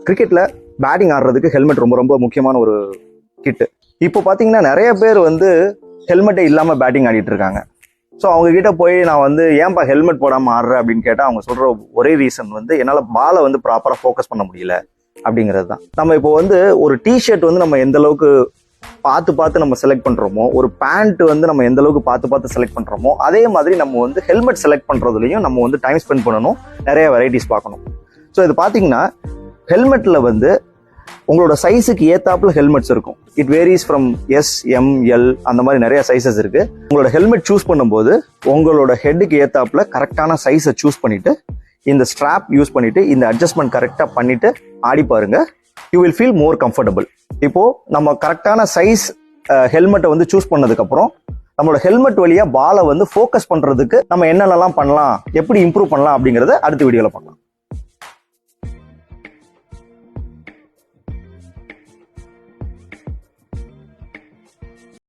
கிரிக்கெட்ல பேட்டிங் ஆடுறதுக்கு ஹெல்மெட் ரொம்ப ரொம்ப முக்கியமான ஒரு கிட்டு. இப்போ பார்த்தீங்கன்னா நிறைய பேர் வந்து ஹெல்மெட்டே இல்லாமல் பேட்டிங் ஆடிட்டு இருக்காங்க. ஸோ அவங்க கிட்ட போய் நான் வந்து ஏன்பா ஹெல்மெட் போடாமல் ஆடுறேன் அப்படின்னு கேட்டால் அவங்க சொல்ற ஒரே ரீசன் வந்து என்னால் பாலை வந்து ப்ராப்பராக ஃபோக்கஸ் பண்ண முடியல அப்படிங்கிறது தான். நம்ம இப்போ வந்து ஒரு டிஷர்ட் வந்து நம்ம எந்த அளவுக்கு பார்த்து நம்ம செலக்ட் பண்றோமோ, ஒரு பேண்ட் வந்து நம்ம எந்த அளவுக்கு பார்த்து செலக்ட் பண்றோமோ, அதே மாதிரி நம்ம வந்து ஹெல்மெட் செலக்ட் பண்றதுலையும் நம்ம வந்து டைம் ஸ்பெண்ட் பண்ணணும், நிறைய வெரைட்டிஸ் பார்க்கணும். ஸோ இது பார்த்தீங்கன்னா ஹெல்மெட்ல வந்து உங்களோட சைஸுக்கு ஏத்தாப்புல ஹெல்மெட்ஸ் இருக்கும். It varies from S, M, L அந்த மாதிரி நிறைய சைஸஸ் இருக்கு. உங்களோட ஹெல்மெட் சூஸ் பண்ணும்போது உங்களோட ஹெட்டுக்கு ஏத்தாப்புல கரெக்டான சைஸை சூஸ் பண்ணிட்டு இந்த ஸ்ட்ராப் யூஸ் பண்ணிட்டு இந்த அட்ஜஸ்ட்மெண்ட் கரெக்டாக பண்ணிட்டு ஆடி பாருங்க. You will feel more comfortable. இப்போ நம்ம கரெக்டான சைஸ் ஹெல்மெட்டை வந்து சூஸ் பண்ணதுக்கு அப்புறம் நம்மளோட ஹெல்மெட் வழியா பாலை வந்து ஃபோக்கஸ் பண்றதுக்கு நம்ம என்னென்னலாம் பண்ணலாம், எப்படி இம்ப்ரூவ் பண்ணலாம் அப்படிங்கறத அடுத்த வீடியோல பார்க்கலாம்.